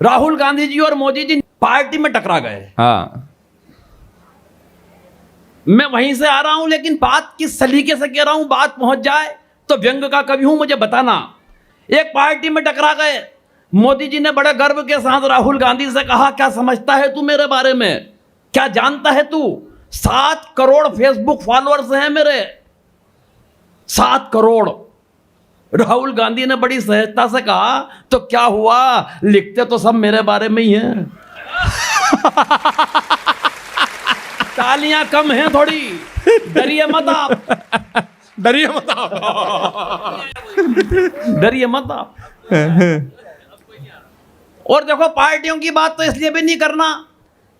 राहुल गांधी जी और मोदी जी पार्टी में टकरा गए। हाँ, मैं वहीं से आ रहा हूं, लेकिन बात किस सलीके से कह रहा हूं, बात पहुंच जाए तो व्यंग का कवि हूं, मुझे बताना। एक पार्टी में टकरा गए। मोदी जी ने बड़े गर्व के साथ राहुल गांधी से कहा, क्या समझता है तू मेरे बारे में, क्या जानता है तू? 7 करोड़ फेसबुक फॉलोअर्स हैं मेरे, 7 करोड़। राहुल गांधी ने बड़ी सहजता से कहा, तो क्या हुआ, लिखते तो सब मेरे बारे में ही हैं। तालियां कम हैं थोड़ी, डरिए मत आप, डरिए मत आप। डरिए मत आप। और देखो, पार्टियों की बात तो इसलिए भी नहीं करना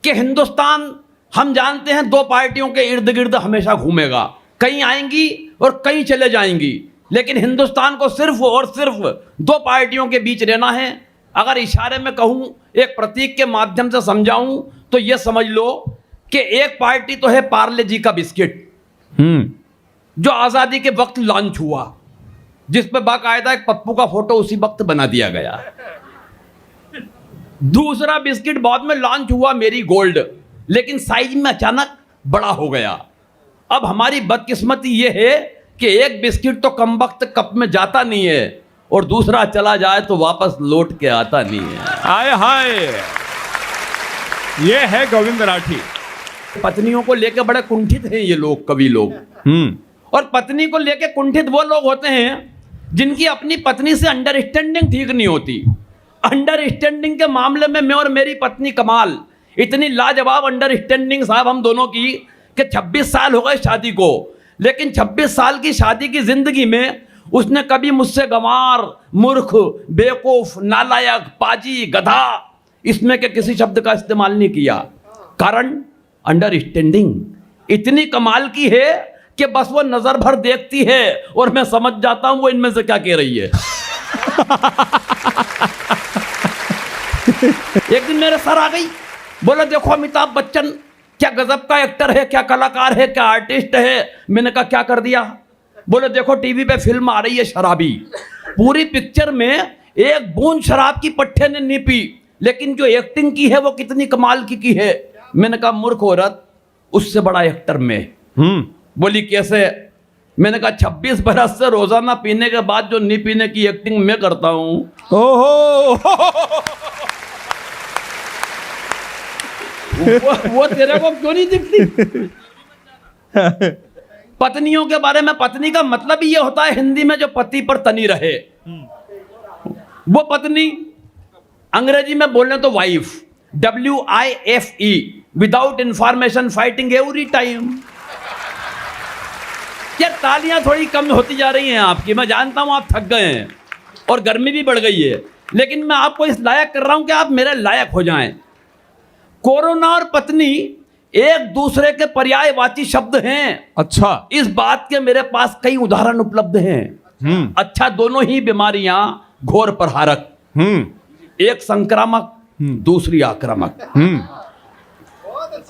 कि हिंदुस्तान हम जानते हैं 2 पार्टियों के इर्द गिर्द हमेशा घूमेगा, कहीं आएंगी और कहीं चले जाएंगी, लेकिन हिंदुस्तान को सिर्फ और सिर्फ 2 पार्टियों के बीच रहना है। अगर इशारे में कहूं, एक प्रतीक के माध्यम से समझाऊं, तो यह समझ लो कि एक पार्टी तो है पार्ले जी का बिस्किट, जो आजादी के वक्त लॉन्च हुआ, जिस पे बाकायदा एक पप्पू का फोटो उसी वक्त बना दिया गया। दूसरा बिस्किट बाद में लॉन्च हुआ, मेरी गोल्ड, लेकिन साइज में अचानक बड़ा हो गया। अब हमारी बदकिस्मती यह है कि एक बिस्किट तो कम वक्त कप में जाता नहीं है, और दूसरा चला जाए तो वापस लौट के आता नहीं है। हाय हाय, ये है गोविंद राठी। पत्नियों को लेकर बड़े कुंठित हैं ये लोग, कवि लोग। और पत्नी को लेकर कुंठित वो लोग होते हैं जिनकी अपनी पत्नी से अंडरस्टैंडिंग ठीक नहीं होती। अंडरस्टैंडिंग के मामले में मैं और मेरी पत्नी कमाल, इतनी लाजवाब अंडरस्टैंडिंग साहब हम दोनों की कि 26 साल हो गए शादी को, लेकिन 26 साल की शादी की जिंदगी में उसने कभी मुझसे गंवार, मूर्ख, बेवकूफ, नालायक, पाजी, गधा, इसमें के किसी शब्द का इस्तेमाल नहीं किया। कारण अंडरस्टैंडिंग इतनी कमाल की है कि बस वो नजर भर देखती है और मैं समझ जाता हूं वो इनमें से क्या कह रही है। एक दिन मेरे सर आ गई, बोला देखो अमिताभ बच्चन क्या गजब का एक्टर है, क्या कलाकार है, क्या आर्टिस्ट है। मैंने कहा क्या कर दिया? बोले देखो टीवी पे फिल्म आ रही है शराबी, पूरी पिक्चर में एक बूंद शराब की पट्टे ने नहीं पी, लेकिन जो एक्टिंग की है वो कितनी कमाल की है। मैंने कहा मूर्ख औरत, उससे बड़ा एक्टर में। बोली कैसे? मैंने कहा 26 बरस से रोजाना पीने के बाद जो नहीं पीने की एक्टिंग मैं करता हूं। ओहो, वो तेरे को क्यों नहीं दिखती? पत्नियों के बारे में, पत्नी का मतलब ये होता है हिंदी में जो पति पर तनी रहे, वो पत्नी। अंग्रेजी में बोलने तो wife, WIFE, without information fighting every time. क्या तालियां थोड़ी कम होती जा रही हैं आपकी, मैं जानता हूं आप थक गए हैं और गर्मी भी बढ़ गई है, लेकिन मैं आपको इस लायक कर रहा हूं कि आप मेरे लायक हो जाएं। कोरोना और पत्नी एक दूसरे के पर्यायवाची शब्द हैं। अच्छा, इस बात के मेरे पास कई उदाहरण उपलब्ध हैं। अच्छा, दोनों ही बीमारियां घोर प्रहारक, एक संक्रामक, दूसरी आक्रामक।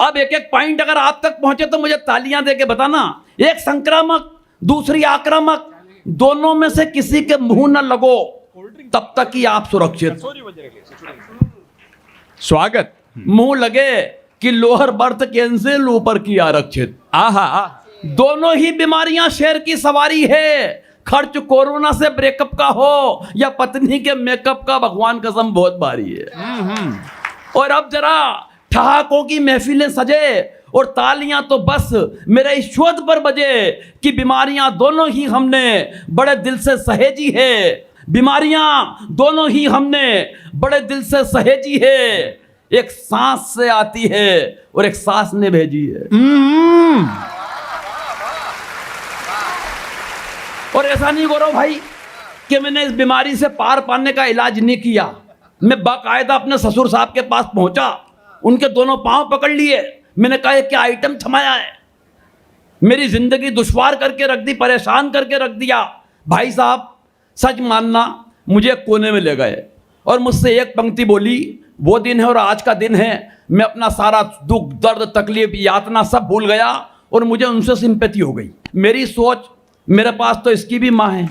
अब एक एक पॉइंट अगर आप तक पहुंचे तो मुझे तालियां देके बताना। एक संक्रामक, दूसरी आक्रामक, दोनों में से किसी के मुंह न लगो तब तक ही आप सुरक्षित। स्वागत। मुंह लगे कि लोअर बर्थ कैंसिल, ऊपर की आरक्षित। आहा, दोनों ही बीमारियां शेर की सवारी है। खर्च कोरोना से ब्रेकअप का हो या पत्नी के मेकअप का, भगवान कसम बहुत भारी है। और अब जरा ठहाकों की महफिलें सजे और तालियां तो बस मेरे इस शोध पर बजे कि बीमारियां दोनों ही हमने बड़े दिल से सहेजी है। बीमारियां दोनों ही हमने बड़े दिल से सहेजी है। एक सांस से आती है और एक सांस ने भेजी है। और ऐसा नहीं गौरव भाई कि मैंने इस बीमारी से पार पाने का इलाज नहीं किया। मैं बाकायदा अपने ससुर साहब के पास पहुंचा, उनके दोनों पांव पकड़ लिए। मैंने कहा क्या आइटम थमाया है, मेरी जिंदगी दुश्वार करके रख दी, परेशान करके रख दिया। भाई साहब सच मानना, मुझे कोने में ले गए और मुझसे एक पंक्ति बोली, वो दिन है और आज का दिन है, मैं अपना सारा दुख, दर्द, तकलीफ, यातना सब भूल गया और मुझे उनसे सिंपैथी हो गई। मेरी सोच, मेरे पास तो इसकी भी माँ है।